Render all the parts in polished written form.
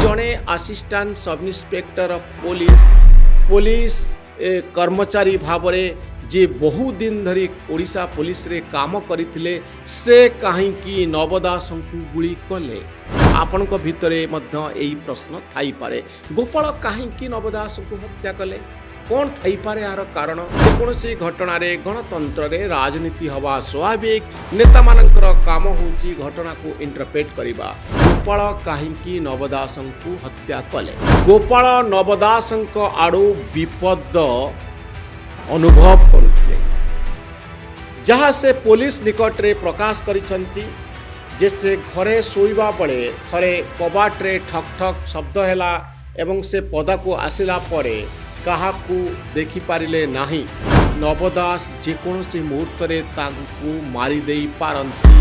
जड़े आसिस्टांट sub inspector police police कर्मचारी भाव जे बहु दिन धरी ओडिशा पुलिस रे काम करथिले से काहेकि नव दास को गुली कले आपण भितरे मध्य यही प्रश्न थाई पारे। गोपाल काहेकि नव दास को हत्या कले कौन थाई पारे यार कारण जेकोसी घटना रे गणतंत्र रे राजनीति हवा स्वाभाविक नेता मानकर काम होची घटना को इंटरप्रेट करिबा। गोपाल काहेकि नव दास को हत्या कले गोपाल नव दास आड़ू विपद अनुभव करुଥିଲେ जहाँ से पुलिस निकट रे प्रकाश करिसंती जे से घरे सोइबा बेले थरे कबाट रे ठक ठक शब्द हैला एवं से पदा को आसिला परे काहाकू देखि पारिले नाही। नवदास जेकोसी मुहूर्त रे तांकू मारी देई पारंती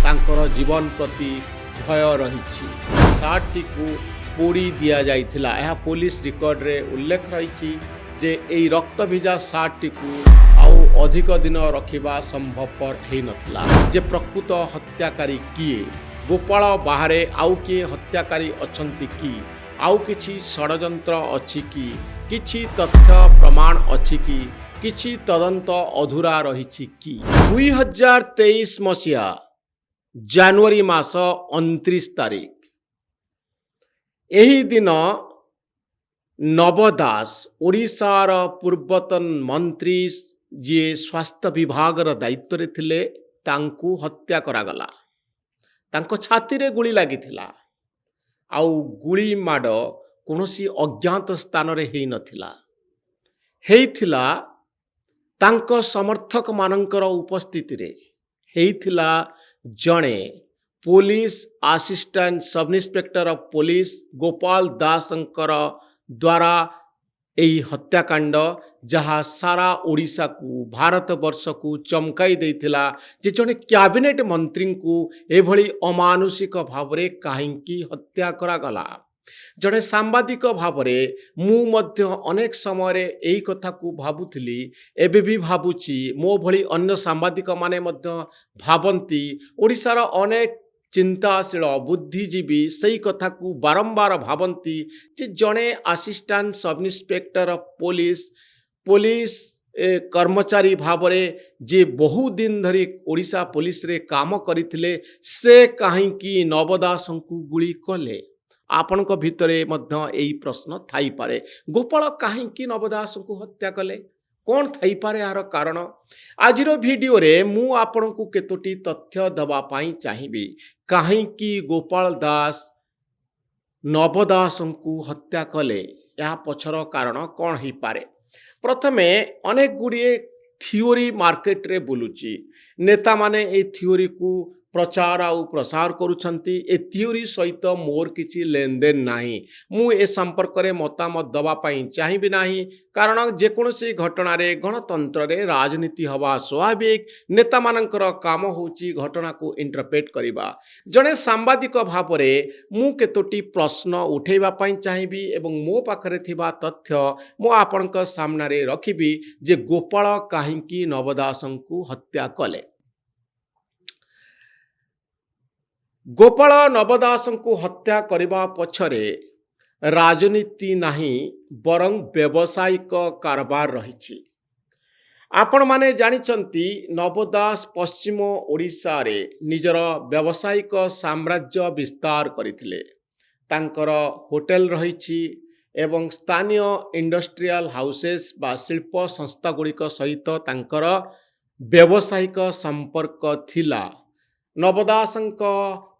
तांकर जीवन प्रति भय रहिछि। सार्टी को पोड़ी दिया जाइथिला यह पुलिस रिकॉर्ड रे उल्लेख रहिछि जे एई रक्त भिजा सार्टी को आउ अधिक दिन रखिबा संभवपर हेई नथिला। जे प्रकृत हत्याकारी किए गोपाल बाहरे आउ किए हत्याकारी अछंती कि आउ किछि षडयंत्र अछि कि किछि तथ्य प्रमाण अछि कि किछि तदंत अधूरा रहिछि कि 2023 मसिया जनवरी मास 29 तारिख एही दिन नव दास ओडिशार पूर्वतन मंत्री जी स्वास्थ्य विभाग दायित्व रे थिले तांकू हत्या करागला। तांको छाती रे गुली लागिथिला आउ गुली माड कोनोसी अज्ञात स्थान रे हेई नथिला हेइथिला तांको समर्थक मानकर उपस्थिति रे हेइथिला जणे police assistant sub inspector of police Gopal दासंकर द्वारा यही हत्याकांड जहाँ सारा ओडिशा को भारत वर्ष को चमकाई देथिला जे जने कैबिनेट मंत्री को एभली अमानुषिक भावरे काहेकि हत्या करागला। जड़े सांबादिक भावरे मु मध्य अनेक समय यही कथा को भाबुथिली एबे भी भाबुची मो भली अन्य सांबादिक माने मध्य भाबंती ओडिशार अनेक चिंताशील बुद्धिजीवी सही कथा को बारंबार भाबंती जे जड़े assistant sub inspector police police कर्मचारी भावरे जे बहु दिन धरी ओडिशा पुलिस रे काम करथिले से काहेकि नव दास को गुली कले आपण भितरे मध्य यही प्रश्न थाई पारे। गोपाल काहेकि नव दास को हत्या कले कौन थाई पारे यार कारण आज वीडियो रे मु आपण को केतोटी तथ्य दबा पाई चाहिबी काहेकि गोपाल दास नव दास को हत्या कले या पछर कारण कौन ही पारे। प्रथमे अनेक गुड़िए थियोरी मार्केट रे बुलुची नेता माने ए थियोरी को प्रचार आउ प्रसार करुछंती ए थियोरी सहित मोर किछि लेन देन नाही मु ए संपर्क रे मतामत दबा पाई चाहिबी नाही कारण जेकोसी घटना रे गणतंत्र रे राजनीति हवा स्वाभाविक नेता मानकर काम होची घटना को इंटरप्रेट करिबा। जने सांबादिक भाव रे मु केतोटी प्रश्न उठेबा पाई चाहिबी एवं मो पाखरे थिबा तथ्य मो आपनक सामना रे रखिबी जे गोपाल काहेकि नव दास को हत्या कले। गोपाल नव दास को हत्या करने पछरे राजनीति नहीं बरं व्यावसायिक कारबार रही। आपण माने जानिचंती नव दास पश्चिम ओडिशा रे निजर व्यावसायिक साम्राज्य विस्तार करथिले। तांकर होटेल रही एवं स्थानीय इंडस्ट्रियल हाउसेस बा शिल्प संस्था गुड़िक सहित तांकर व्यावसायिक संपर्क थिला। नवदासंक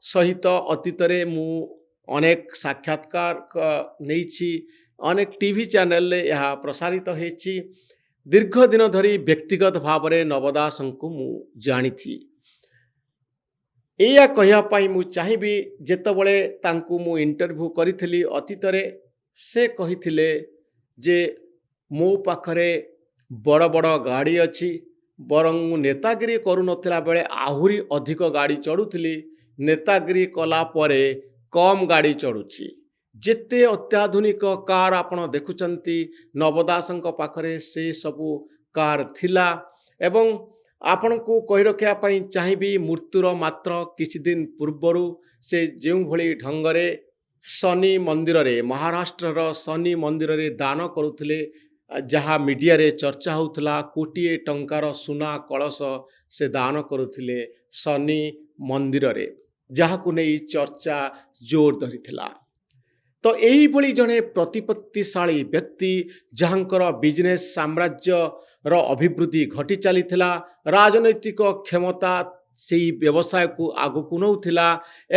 सहित अतीत रे मु अनेक साक्षात्कार नहीं अनेक टीवी चैनल यह प्रसारित होती दीर्घ दिन धरी व्यक्तिगत भाव में नवदासं को मु जानी थी। या कहवाई मु चाहिए जेतबले तांकु मु इंटरव्यू करी अतीत रे से कही जे मो पाखरे बड़ बड़ गाड़ी अच्छी बरं नेतागिरी करू नथिला बेले आहुरी अधिक गाड़ी चढ़ुली नेतागिरी कला परे कम गाड़ी चढ़ुची जेते अत्याधुनिक कार आपण देखुचंती नवदासंक पाखरे से सबू कार थिला। एवं आपण को कही रखिया पई चाहिबी मृत्युर मात्र किछि दिन पूर्वरु से जेउ भली ढंगरे ଶନି ମନ୍ଦିରରେ ମହାରାଷ୍ଟ୍ରର ଶନି ମନ୍ଦିରରେ ଦାନ କରୁଥିଲେ, ଯାହା ମିଡ଼ିଆରେ ଚର୍ଚ୍ଚା ହେଉଥିଲା। କୋଟିଏ ଟଙ୍କାର ସୁନା କଳସ ସେ ଦାନ କରୁଥିଲେ ଶନି ମନ୍ଦିରରେ, ଯାହାକୁ ନେଇ ଚର୍ଚ୍ଚା ଜୋର ଧରିଥିଲା। ତ ଏଇଭଳି ଜଣେ ପ୍ରତିପତ୍ତିଶାଳୀ ବ୍ୟକ୍ତି, ଯାହାଙ୍କର ବିଜନେସ୍ ସାମ୍ରାଜ୍ୟର ଅଭିବୃଦ୍ଧି ଘଟି ଚାଲିଥିଲା, ରାଜନୈତିକ କ୍ଷମତା ସେହି ବ୍ୟବସାୟକୁ ଆଗକୁ ନେଉଥିଲା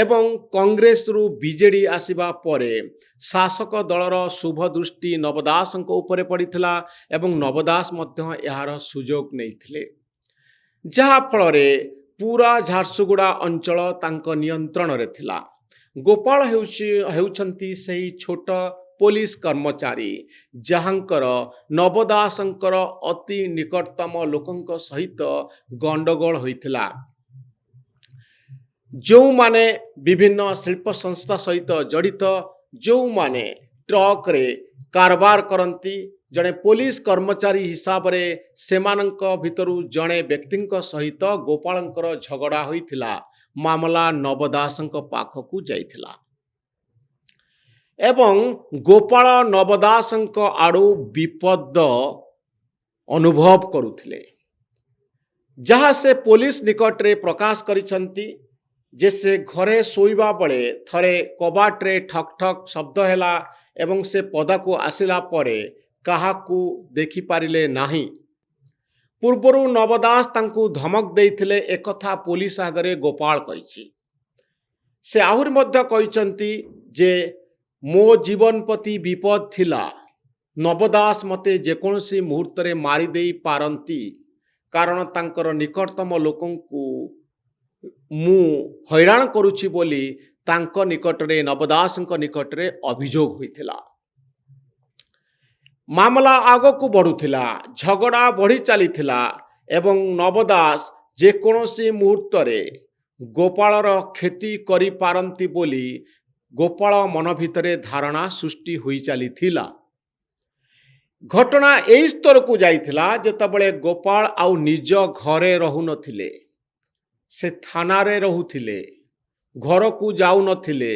ଏବଂ କଂଗ୍ରେସରୁ ବିଜେଡ଼ି ଆସିବା ପରେ ଶାସକ ଦଳର ଶୁଭ ଦୃଷ୍ଟି ନବ ଦାସଙ୍କ ଉପରେ ପଡ଼ିଥିଲା ଏବଂ ନବ ଦାସ ମଧ୍ୟ ଏହାର ସୁଯୋଗ ନେଇଥିଲେ, ଯାହାଫଳରେ ପୁରା ଝାରସୁଗୁଡ଼ା ଅଞ୍ଚଳ ତାଙ୍କ ନିୟନ୍ତ୍ରଣରେ ଥିଲା। ଗୋପାଳ ହେଉଛନ୍ତି ସେହି ଛୋଟ ପୋଲିସ କର୍ମଚାରୀ, ଯାହାଙ୍କର ନବ ଦାସଙ୍କର ଅତି ନିକଟତମ ଲୋକଙ୍କ ସହିତ ଗଣ୍ଡଗୋଳ ହୋଇଥିଲା। ଯେଉଁମାନେ ବିଭିନ୍ନ ଶିଳ୍ପ ସଂସ୍ଥା ସହିତ ଜଡ଼ିତ, ଯେଉଁମାନେ ଟ୍ରକରେ କାରବାର କରନ୍ତି, ଜଣେ ପୋଲିସ କର୍ମଚାରୀ ହିସାବରେ ସେମାନଙ୍କ ଭିତରୁ ଜଣେ ବ୍ୟକ୍ତିଙ୍କ ସହିତ ଗୋପାଳଙ୍କର ଝଗଡ଼ା ହୋଇଥିଲା। ମାମଲା ନବ ଦାସଙ୍କ ପାଖକୁ ଯାଇଥିଲା ଏବଂ ଗୋପାଳ ନବ ଦାସଙ୍କ ଆଡ଼ୁ ବିପଦ ଅନୁଭବ କରୁଥିଲେ, ଯାହା ସେ ପୋଲିସ ନିକଟରେ ପ୍ରକାଶ କରିଛନ୍ତି ଯେ ସେ ଘରେ ଶୋଇବା ବେଳେ ଥରେ କବାଟରେ ଠକ୍ ଠକ୍ ଶବ୍ଦ ହେଲା ଏବଂ ସେ ପଦାକୁ ଆସିଲା ପରେ କାହାକୁ ଦେଖିପାରିଲେ ନାହିଁ। ପୂର୍ବରୁ ନବ ଦାସ ତାଙ୍କୁ ଧମକ ଦେଇଥିଲେ, ଏକଥା ପୋଲିସ ଆଗରେ ଗୋପାଳ କହିଛି। ସେ ଆହୁରି ମଧ୍ୟ କହିଛନ୍ତି ଯେ ମୋ ଜୀବନ ପ୍ରତି ବିପଦ ଥିଲା, ନବ ଦାସ ମୋତେ ଯେକୌଣସି ମୁହୂର୍ତ୍ତରେ ମାରିଦେଇ ପାରନ୍ତି, କାରଣ ତାଙ୍କର ନିକଟତମ ଲୋକଙ୍କୁ ମୁଁ ହଇରାଣ କରୁଛି ବୋଲି ତାଙ୍କ ନିକଟରେ, ନବ ଦାସଙ୍କ ନିକଟରେ ଅଭିଯୋଗ ହୋଇଥିଲା। ମାମଲା ଆଗକୁ ବଢ଼ୁଥିଲା, ଝଗଡ଼ା ବଢ଼ି ଚାଲିଥିଲା ଏବଂ ନବ ଦାସ ଯେକୌଣସି ମୁହୂର୍ତ୍ତରେ ଗୋପାଳର କ୍ଷତି କରିପାରନ୍ତି ବୋଲି ଗୋପାଳ ମନ ଭିତରେ ଧାରଣା ସୃଷ୍ଟି ହୋଇ ଚାଲିଥିଲା। ଘଟଣା ଏହି ସ୍ତରକୁ ଯାଇଥିଲା ଯେତେବେଳେ ଗୋପାଳ ଆଉ ନିଜ ଘରେ ରହୁନଥିଲେ, ସେ ଥାନାରେ ରହୁଥିଲେ, ଘରକୁ ଯାଉନଥିଲେ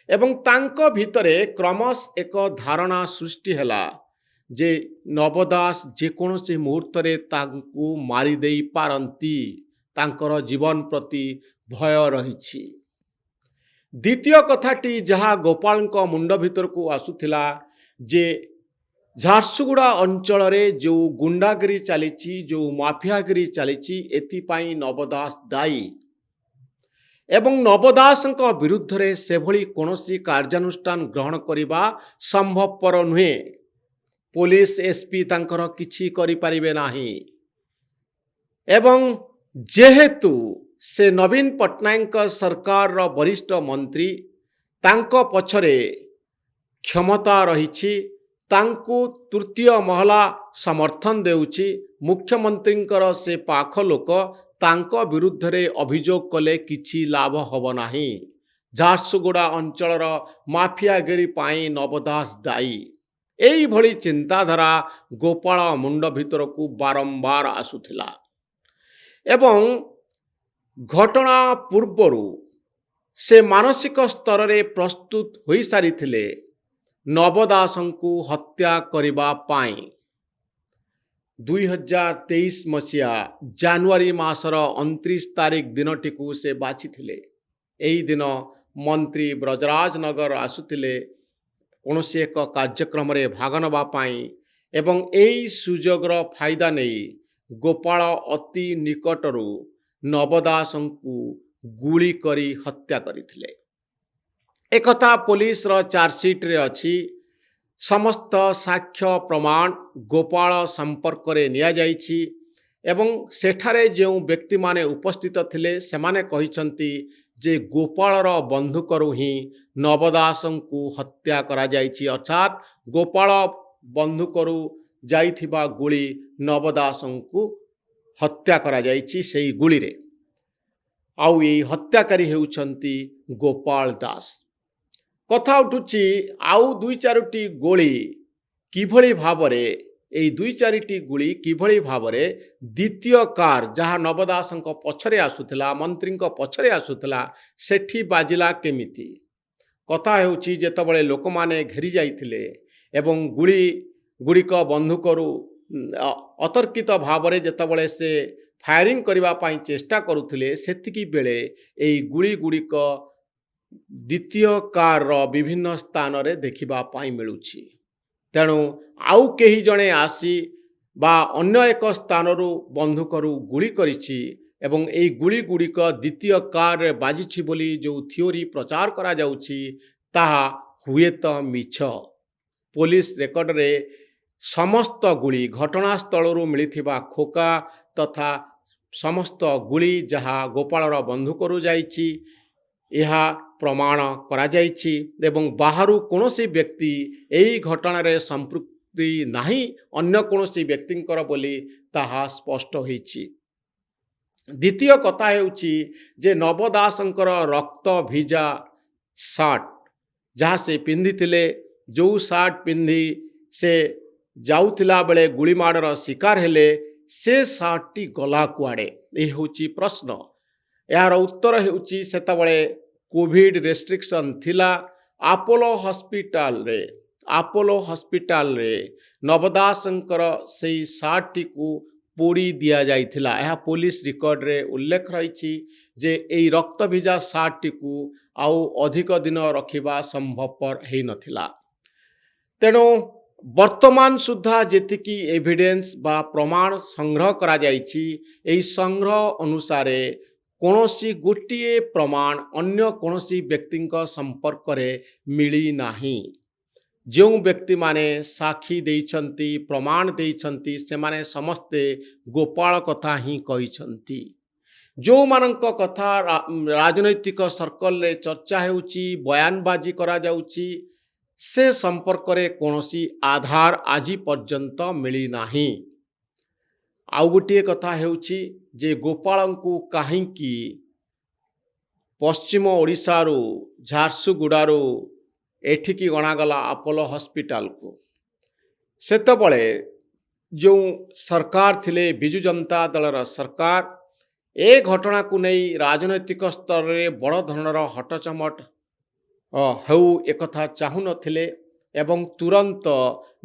ଏବଂ ତାଙ୍କ ଭିତରେ କ୍ରମଶଃ ଏକ ଧାରଣା ସୃଷ୍ଟି ହେଲା ଯେ ନବ ଦାସ ଯେକୌଣସି ମୁହୂର୍ତ୍ତରେ ତାଙ୍କୁ ମାରିଦେଇ ପାରନ୍ତି, ତାଙ୍କର ଜୀବନ ପ୍ରତି ଭୟ ରହିଛି। ଦ୍ୱିତୀୟ କଥାଟି ଯାହା ଗୋପାଳଙ୍କ ମୁଣ୍ଡ ଭିତରକୁ ଆସୁଥିଲା ଯେ ଝାରସୁଗୁଡ଼ା ଅଞ୍ଚଳରେ ଯେଉଁ ଗୁଣ୍ଡାଗିରି ଚାଲିଛି, ଯେଉଁ ମାଫିଆଗିରି ଚାଲିଛି, ଏଥିପାଇଁ ନବ ଦାସ ଦାୟୀ ଏବଂ ନବ ଦାସଙ୍କ ବିରୁଦ୍ଧରେ ସେଭଳି କୌଣସି କାର୍ଯ୍ୟାନୁଷ୍ଠାନ ଗ୍ରହଣ କରିବା ସମ୍ଭବପର ନୁହେଁ। ପୋଲିସ ଏସ୍ପି ତାଙ୍କର କିଛି କରିପାରିବେ ନାହିଁ ଏବଂ ଯେହେତୁ ସେ ନବୀନ ପଟ୍ଟନାୟକଙ୍କ ସରକାରର ବରିଷ୍ଠ ମନ୍ତ୍ରୀ, ତାଙ୍କ ପଛରେ କ୍ଷମତା ରହିଛି, ତାଙ୍କୁ ତୃତୀୟ ମହଲା ସମର୍ଥନ ଦେଉଛି, ମୁଖ୍ୟମନ୍ତ୍ରୀଙ୍କର ସେ ପାଖ ଲୋକ, ତାଙ୍କ ବିରୁଦ୍ଧରେ ଅଭିଯୋଗ କଲେ କିଛି ଲାଭ ହେବ ନାହିଁ। ଝାରସୁଗୁଡ଼ା ଅଞ୍ଚଳର ମାଫିଆଗିରି ପାଇଁ ନବ ଦାସ ଦାୟୀ। ଏଇଭଳି ଚିନ୍ତାଧାରା ଗୋପାଳ ମୁଣ୍ଡ ଭିତରକୁ ବାରମ୍ବାର ଆସୁଥିଲା ଏବଂ ଘଟଣା ପୂର୍ବରୁ ସେ ମାନସିକ ସ୍ତରରେ ପ୍ରସ୍ତୁତ ହୋଇସାରିଥିଲେ ନବ ଦାସଙ୍କୁ ହତ୍ୟା କରିବା ପାଇଁ। 2023 ମସିହା ଜାନୁଆରୀ ମାସର 29 ତାରିଖ ଦିନଟିକୁ ସେ ବାଛିଥିଲେ। ଏହି ଦିନ ମନ୍ତ୍ରୀ ବ୍ରଜରାଜ ନଗର ଆସୁଥିଲେ କୌଣସି ଏକ କାର୍ଯ୍ୟକ୍ରମରେ ଭାଗ ନେବା ପାଇଁ ଏବଂ ଏହି ସୁଯୋଗର ଫାଇଦା ନେଇ ଗୋପାଳ ଅତି ନିକଟରୁ ନବ ଦାସଙ୍କୁ ଗୁଳି କରି ହତ୍ୟା କରିଥିଲେ। ଏକଥା ପୋଲିସର ଚାର୍ଜସିଟ୍ରେ ଅଛି। ସମସ୍ତ ସାକ୍ଷ୍ୟ ପ୍ରମାଣ ଗୋପାଳ ସମ୍ପର୍କରେ ନିଆଯାଇଛି ଏବଂ ସେଠାରେ ଯେଉଁ ବ୍ୟକ୍ତିମାନେ ଉପସ୍ଥିତ ଥିଲେ ସେମାନେ କହିଛନ୍ତି ଯେ ଗୋପାଳର ବନ୍ଧୁକରୁ ହିଁ ନବ ଦାସଙ୍କୁ ହତ୍ୟା କରାଯାଇଛି, ଅର୍ଥାତ୍ ଗୋପାଳ ବନ୍ଧୁକରୁ ଯାଇଥିବା ଗୁଳି ନବ ଦାସଙ୍କୁ ହତ୍ୟା କରାଯାଇଛି ସେହି ଗୁଳିରେ। ଆଉ ଏହି ହତ୍ୟାକାରୀ ହେଉଛନ୍ତି ଗୋପାଳ ଦାସ। କଥା ଉଠୁଛି ଆଉ 2-4ଟି ଗୁଳି କିଭଳି ଭାବରେ, ଏହି 2-4ଟି ଗୁଳି କିଭଳି ଭାବରେ ଦ୍ୱିତୀୟ କାର୍ ଯାହା ନବ ଦାସଙ୍କ ପଛରେ ଆସୁଥିଲା, ମନ୍ତ୍ରୀଙ୍କ ପଛରେ ଆସୁଥିଲା, ସେଠି ବାଜିଲା କେମିତି? କଥା ହେଉଛି ଯେତେବେଳେ ଲୋକମାନେ ଘେରି ଯାଇଥିଲେ ଏବଂ ଗୁଳି ଗୁଡ଼ିକ ବନ୍ଧୁକରୁ ଅତର୍କିତ ଭାବରେ ଯେତେବେଳେ ସେ ଫାୟାରିଂ କରିବା ପାଇଁ ଚେଷ୍ଟା କରୁଥିଲେ, ସେତିକି ବେଳେ ଏହି ଗୁଳି ଗୁଡ଼ିକ ଦ୍ୱିତୀୟ କାର୍ର ବିଭିନ୍ନ ସ୍ଥାନରେ ଦେଖିବା ପାଇଁ ମିଳୁଛି। ତେଣୁ ଆଉ କେହି ଜଣେ ଆସି ବା ଅନ୍ୟ ଏକ ସ୍ଥାନରୁ ବନ୍ଧୁକରୁ ଗୁଳି କରିଛି ଏବଂ ଏହି ଗୁଳି ଗୁଡ଼ିକ ଦ୍ୱିତୀୟ କାର୍ରେ ବାଜିଛି ବୋଲି ଯେଉଁ ଥିଓରି ପ୍ରଚାର କରାଯାଉଛି ତାହା ହୁଏତ ମିଛ। ପୋଲିସ ରେକର୍ଡରେ ସମସ୍ତ ଗୁଳି ଘଟଣାସ୍ଥଳରୁ ମିଳିଥିବା ଖୋକା ତଥା ସମସ୍ତ ଗୁଳି ଯାହା ଗୋପାଳର ବନ୍ଧୁକରୁ ଯାଇଛି ଏହା ପ୍ରମାଣ କରାଯାଇଛି ଏବଂ ବାହାରୁ କୌଣସି ବ୍ୟକ୍ତି ଏହି ଘଟଣାରେ ସମ୍ପୃକ୍ତି ନାହିଁ ଅନ୍ୟ କୌଣସି ବ୍ୟକ୍ତିଙ୍କର ବୋଲି ତାହା ସ୍ପଷ୍ଟ ହୋଇଛି। ଦ୍ୱିତୀୟ କଥା ହେଉଛି ଯେ ନବ ଦାସଙ୍କର ରକ୍ତ ଭିଜା ସାର୍ଟ ଯାହା ସେ ପିନ୍ଧିଥିଲେ, ଯେଉଁ ସାର୍ଟ ପିନ୍ଧି ସେ ଯାଉଥିଲା ବେଳେ ଗୁଳିମାଡ଼ର ଶିକାର ହେଲେ, ସେ ସାର୍ଟଟି ଗଲା କୁଆଡ଼େ? ଏହି ହେଉଛି ପ୍ରଶ୍ନ। ଏହାର ଉତ୍ତର ହେଉଛି ସେତେବେଳେ କୋଭିଡ଼ ରେଷ୍ଟ୍ରିକ୍ସନ୍ ଥିଲା। ଆପୋଲୋ ହସ୍ପିଟାଲରେ ନବ ଦାସଙ୍କର ସେହି ସାର୍ଟଟିକୁ ପୋଡ଼ି ଦିଆଯାଇଥିଲା। ଏହା ପୋଲିସ ରେକର୍ଡରେ ଉଲ୍ଲେଖ ରହିଛି ଯେ ଏହି ରକ୍ତ ଭିଜା ସାର୍ଟଟିକୁ ଆଉ ଅଧିକ ଦିନ ରଖିବା ସମ୍ଭବପର ହୋଇନଥିଲା। ତେଣୁ ବର୍ତ୍ତମାନ ସୁଦ୍ଧା ଯେତିକି ଏଭିଡେନ୍ସ ବା ପ୍ରମାଣ ସଂଗ୍ରହ କରାଯାଇଛି, ଏହି ସଂଗ୍ରହ ଅନୁସାରେ କୌଣସି ଗୋଟିଏ ପ୍ରମାଣ ଅନ୍ୟ କୌଣସି ବ୍ୟକ୍ତିଙ୍କ ସମ୍ପର୍କରେ ମିଳିନାହିଁ। ଯେଉଁ ବ୍ୟକ୍ତିମାନେ ସାକ୍ଷୀ ଦେଇଛନ୍ତି, ପ୍ରମାଣ ଦେଇଛନ୍ତି, ସେମାନେ ସମସ୍ତେ ଗୋପାଳ କଥା ହିଁ କହିଛନ୍ତି। ଯେଉଁମାନଙ୍କ କଥା ରାଜନୈତିକ ସର୍କଲରେ ଚର୍ଚ୍ଚା ହେଉଛି, ବୟାନବାଜି କରାଯାଉଛି, ସେ ସମ୍ପର୍କରେ କୌଣସି ଆଧାର ଆଜି ପର୍ଯ୍ୟନ୍ତ ମିଳିନାହିଁ। ଆଉ ଗୋଟିଏ କଥା ହେଉଛି ଯେ ଗୋପାଳଙ୍କୁ କାହିଁକି ପଶ୍ଚିମ ଓଡ଼ିଶାରୁ ଝାରସୁଗୁଡ଼ାରୁ ଏଠିକି ଅଣାଗଲା ଆପୋଲୋ ହସ୍ପିଟାଲକୁ? ସେତେବେଳେ ଯେଉଁ ସରକାର ଥିଲେ ବିଜୁ ଜନତା ଦଳର ସରକାର, ଏ ଘଟଣାକୁ ନେଇ ରାଜନୈତିକ ସ୍ତରରେ ବଡ଼ ଧରଣର ହଟଚମଟ ହେଉ ଏକଥା ଚାହୁଁନଥିଲେ ଏବଂ ତୁରନ୍ତ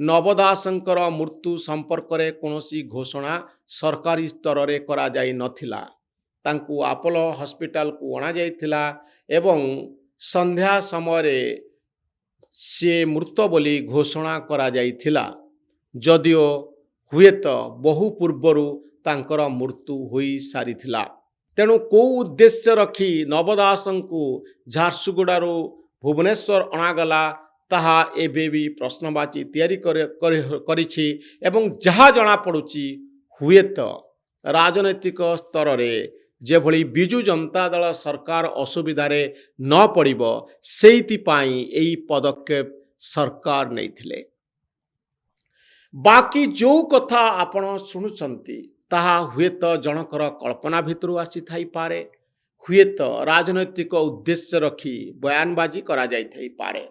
ନବ ଦାସଙ୍କର ମୃତ୍ୟୁ ସମ୍ପର୍କରେ କୌଣସି ଘୋଷଣା ସରକାରୀ ସ୍ତରରେ କରାଯାଇନଥିଲା। ତାଙ୍କୁ ଆପୋଲୋ ହସ୍ପିଟାଲକୁ ଅଣାଯାଇଥିଲା ଏବଂ ସନ୍ଧ୍ୟା ସମୟରେ ସିଏ ମୃତ ବୋଲି ଘୋଷଣା କରାଯାଇଥିଲା, ଯଦିଓ ହୁଏତ ବହୁ ପୂର୍ବରୁ ତାଙ୍କର ମୃତ୍ୟୁ ହୋଇସାରିଥିଲା। ତେଣୁ କେଉଁ ଉଦ୍ଦେଶ୍ୟ ରଖି ନବ ଦାସଙ୍କୁ ଝାରସୁଗୁଡ଼ାରୁ ଭୁବନେଶ୍ୱର ଅଣାଗଲା ତାହା ଏବେ ବି ପ୍ରଶ୍ନବାଚୀ ତିଆରି କରିଛି ଏବଂ ଯାହା ଜଣାପଡ଼ୁଛି ହୁଏତ ରାଜନୈତିକ ସ୍ତରରେ ଯେଭଳି ବିଜୁ ଜନତା ଦଳ ସରକାର ଅସୁବିଧାରେ ନ ପଡ଼ିବ ସେଇଥିପାଇଁ ଏହି ପଦକ୍ଷେପ ସରକାର ନେଇଥିଲେ। ବାକି ଯେଉଁ କଥା ଆପଣ ଶୁଣୁଛନ୍ତି ତାହା ହୁଏତ ଜଣଙ୍କର କଳ୍ପନା ଭିତରୁ ଆସିଥାଇପାରେ, ହୁଏତ ରାଜନୈତିକ ଉଦ୍ଦେଶ୍ୟ ରଖି ବୟାନବାଜି କରାଯାଇଥାଇପାରେ।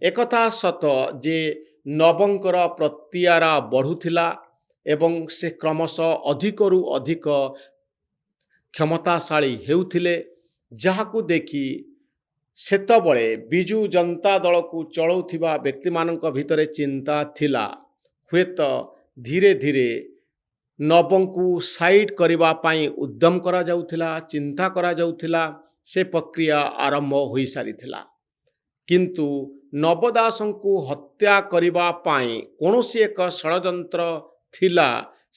ଏକଥା ସତ ଯେ ନବଙ୍କର ପ୍ରତିଆରା ବଢ଼ୁଥିଲା ଏବଂ ସେ କ୍ରମଶଃ ଅଧିକରୁ ଅଧିକ କ୍ଷମତାଶାଳୀ ହେଉଥିଲେ, ଯାହାକୁ ଦେଖି ସେତେବେଳେ ବିଜୁ ଜନତା ଦଳକୁ ଚଳାଉଥିବା ବ୍ୟକ୍ତିମାନଙ୍କ ଭିତରେ ଚିନ୍ତା ଥିଲା ହୁଏତ ଧୀରେ ଧୀରେ ନବଙ୍କୁ ସାଇଡ୍ କରିବା ପାଇଁ ଉଦ୍ୟମ କରାଯାଉଥିଲା, ଚିନ୍ତା କରାଯାଉଥିଲା। ସେ ପ୍ରକ୍ରିୟା ଆରମ୍ଭ ହୋଇସାରିଥିଲା। କିନ୍ତୁ ନବ ଦାସଙ୍କୁ ହତ୍ୟା କରିବା ପାଇଁ କୌଣସି ଏକ ଷଡ଼ଯନ୍ତ୍ର ଥିଲା,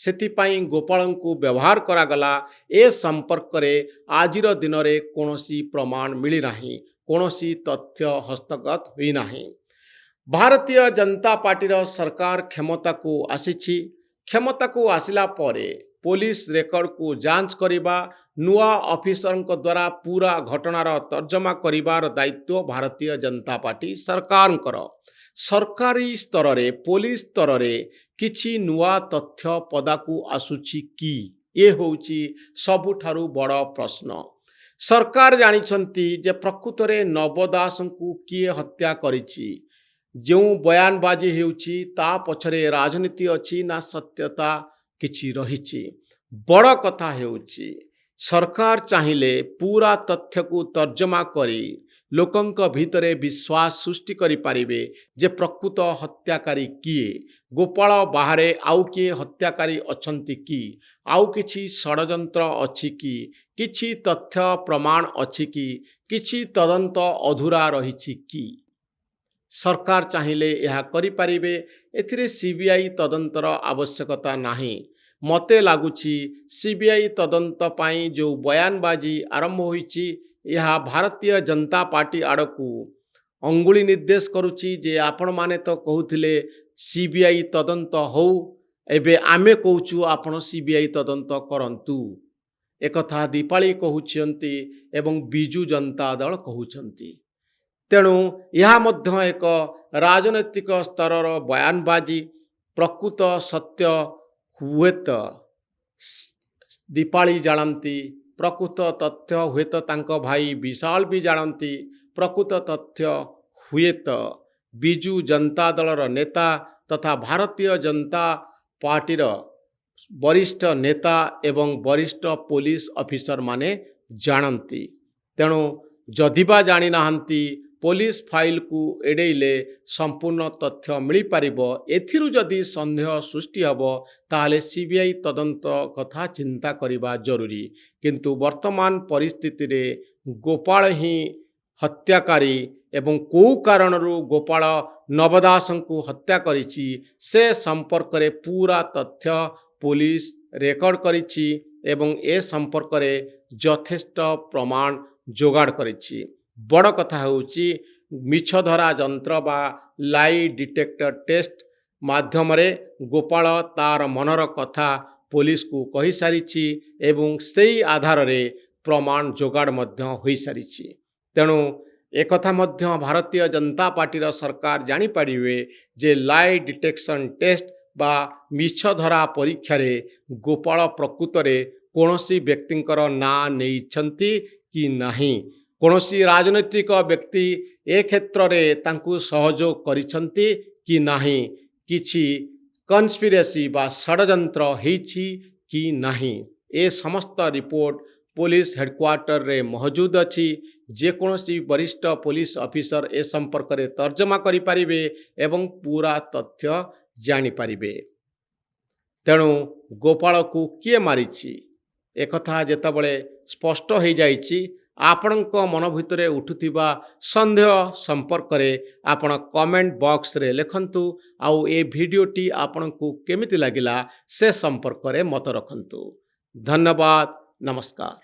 ସେଥିପାଇଁ ଗୋପାଳଙ୍କୁ ବ୍ୟବହାର କରାଗଲା, ଏ ସମ୍ପର୍କରେ ଆଜିର ଦିନରେ କୌଣସି ପ୍ରମାଣ ମିଳିନାହିଁ, କୌଣସି ତଥ୍ୟ ହସ୍ତଗତ ହୋଇନାହିଁ। ଭାରତୀୟ ଜନତା ପାର୍ଟିର ସରକାର କ୍ଷମତାକୁ ଆସିଛି। କ୍ଷମତାକୁ ଆସିଲା ପରେ ପୋଲିସ ରେକର୍ଡକୁ ଯାଞ୍ଚ କରିବା, ନୂଆ ଅଫିସରଙ୍କ ଦ୍ୱାରା ପୁରା ଘଟଣାର ତର୍ଜମା କରିବାର ଦାୟିତ୍ୱ ଭାରତୀୟ ଜନତା ପାର୍ଟି ସରକାରଙ୍କର। ସରକାରୀ ସ୍ତରରେ, ପୋଲିସ ସ୍ତରରେ କିଛି ନୂଆ ତଥ୍ୟ ପଦାକୁ ଆସୁଛି କି? ଏ ହେଉଛି ସବୁଠାରୁ ବଡ଼ ପ୍ରଶ୍ନ। ସରକାର ଜାଣିଛନ୍ତି ଯେ ପ୍ରକୃତରେ ନବ ଦାସଙ୍କୁ କିଏ ହତ୍ୟା କରିଛି। ଯେଉଁ ବୟାନବାଜି ହେଉଛି ତା ପଛରେ ରାଜନୀତି ଅଛି ନା ସତ୍ୟତା କିଛି ରହିଛି? ବଡ଼ କଥା ହେଉଛି ସରକାର ଚାହିଁଲେ ପୁରା ତଥ୍ୟକୁ ତର୍ଜମା କରି ଲୋକଙ୍କ ଭିତରେ ବିଶ୍ୱାସ ସୃଷ୍ଟି କରିପାରିବେ ଯେ ପ୍ରକୃତ ହତ୍ୟାକାରୀ କିଏ। ଗୋପାଳ ବାହାରେ ଆଉ କିଏ ହତ୍ୟାକାରୀ ଅଛନ୍ତି କି? ଆଉ କିଛି ଷଡ଼ଯନ୍ତ୍ର ଅଛି କି? କିଛି ତଥ୍ୟ ପ୍ରମାଣ ଅଛି କି? କିଛି ତଦନ୍ତ ଅଧୁରା ରହିଛି କି? ସରକାର ଚାହିଁଲେ ଏହା କରିପାରିବେ। ଏଥିରେ ସିବିଆଇ ତଦନ୍ତର ଆବଶ୍ୟକତା ନାହିଁ। ମୋତେ ଲାଗୁଛି ସିବିଆଇ ତଦନ୍ତ ପାଇଁ ଯେଉଁ ବୟାନବାଜି ଆରମ୍ଭ ହୋଇଛି ଏହା ଭାରତୀୟ ଜନତା ପାର୍ଟି ଆଡ଼କୁ ଅଙ୍ଗୁଳି ନିର୍ଦ୍ଦେଶ କରୁଛି ଯେ ଆପଣମାନେ ତ କହୁଥିଲେ ସିବିଆଇ ତଦନ୍ତ ହଉ, ଏବେ ଆମେ କହୁଛୁ ଆପଣ ସିବିଆଇ ତଦନ୍ତ କରନ୍ତୁ। ଏକଥା ଦୀପାଳି କହୁଛନ୍ତି ଏବଂ ବିଜୁ ଜନତା ଦଳ କହୁଛନ୍ତି। ତେଣୁ ଏହା ମଧ୍ୟ ଏକ ରାଜନୈତିକ ସ୍ତରର ବୟାନବାଜି। ପ୍ରକୃତ ସତ୍ୟ ହୁଏତ ଦୀପାଳି ଜାଣନ୍ତି, ପ୍ରକୃତ ତଥ୍ୟ ହୁଏତ ତାଙ୍କ ଭାଇ ବିଶାଳ ବି ଜାଣନ୍ତି, ପ୍ରକୃତ ତଥ୍ୟ ହୁଏତ ବିଜୁ ଜନତା ଦଳର ନେତା ତଥା ଭାରତୀୟ ଜନତା ପାର୍ଟିର ବରିଷ୍ଠ ନେତା ଏବଂ ବରିଷ୍ଠ ପୋଲିସ ଅଫିସରମାନେ ଜାଣନ୍ତି। ତେଣୁ ଯଦିବା ଜାଣିନାହାନ୍ତି, ପୋଲିସ ଫାଇଲକୁ ଏଡ଼େଇଲେ ସମ୍ପୂର୍ଣ୍ଣ ତଥ୍ୟ ମିଳିପାରିବ। ଏଥିରୁ ଯଦି ସନ୍ଦେହ ସୃଷ୍ଟି ହେବ ତାହେଲେ ସିବିଆଇ ତଦନ୍ତ କଥା ଚିନ୍ତା କରିବା ଜରୁରୀ। କିନ୍ତୁ ବର୍ତ୍ତମାନ ପରିସ୍ଥିତିରେ ଗୋପାଳ ହିଁ ହତ୍ୟାକାରୀ ଏବଂ କେଉଁ କାରଣରୁ ଗୋପାଳ ନବ ଦାସଙ୍କୁ ହତ୍ୟା କରିଛି ସେ ସମ୍ପର୍କରେ ପୁରା ତଥ୍ୟ ପୋଲିସ ରେକର୍ଡ କରିଛି ଏବଂ ଏ ସମ୍ପର୍କରେ ଯଥେଷ୍ଟ ପ୍ରମାଣ ଯୋଗାଡ଼ କରିଛି। ବଡ଼ କଥା ହେଉଛି ମିଛ ଧରା ଯନ୍ତ୍ର ବା ଲାଇ ଡିଟେକ୍ଟର ଟେଷ୍ଟ ମାଧ୍ୟମରେ ଗୋପାଳ ତାର ମନର କଥା ପୋଲିସକୁ କହିସାରିଛି ଏବଂ ସେହି ଆଧାରରେ ପ୍ରମାଣ ଯୋଗାଡ଼ ମଧ୍ୟ ହୋଇସାରିଛି। ତେଣୁ ଏକଥା ମଧ୍ୟ ଭାରତୀୟ ଜନତା ପାର୍ଟିର ସରକାର ଜାଣିପାରିବେ ଯେ ଲାଇ ଡିଟେକ୍ସନ ଟେଷ୍ଟ ବା ମିଛ ଧରା ପରୀକ୍ଷାରେ ଗୋପାଳ ପ୍ରକୃତରେ କୌଣସି ବ୍ୟକ୍ତିଙ୍କର ନାଁ ନେଇଛନ୍ତି କି ନାହିଁ, କୌଣସି ରାଜନୈତିକ ବ୍ୟକ୍ତି ଏ କ୍ଷେତ୍ରରେ ତାଙ୍କୁ ସହଯୋଗ କରିଛନ୍ତି କି ନାହିଁ, କିଛି କନସ୍ପିରେସି ବା ଷଡ଼ଯନ୍ତ୍ର ହେଇଛି କି ନାହିଁ, ଏ ସମସ୍ତ ରିପୋର୍ଟ ପୋଲିସ ହେଡ଼କ୍ୱାର୍ଟରରେ ମହଜୁଦ ଅଛି। ଯେକୌଣସି ବରିଷ୍ଠ ପୋଲିସ ଅଫିସର ଏ ସମ୍ପର୍କରେ ତର୍ଜମା କରିପାରିବେ ଏବଂ ପୁରା ତଥ୍ୟ ଜାଣିପାରିବେ। ତେଣୁ ଗୋପାଳକୁ କିଏ ମାରିଛି ଏକଥା ଯେତେବେଳେ ସ୍ପଷ୍ଟ ହୋଇଯାଇଛି, ଆପଣଙ୍କ ମନ ଭିତରେ ଉଠୁଥିବା ସନ୍ଦେହ ସମ୍ପର୍କରେ ଆପଣ କମେଣ୍ଟ ବକ୍ସରେ ଲେଖନ୍ତୁ। ଆଉ ଏ ଭିଡ଼ିଓଟି ଆପଣଙ୍କୁ କେମିତି ଲାଗିଲା ସେ ସମ୍ପର୍କରେ ମତ ରଖନ୍ତୁ। ଧନ୍ୟବାଦ, ନମସ୍କାର।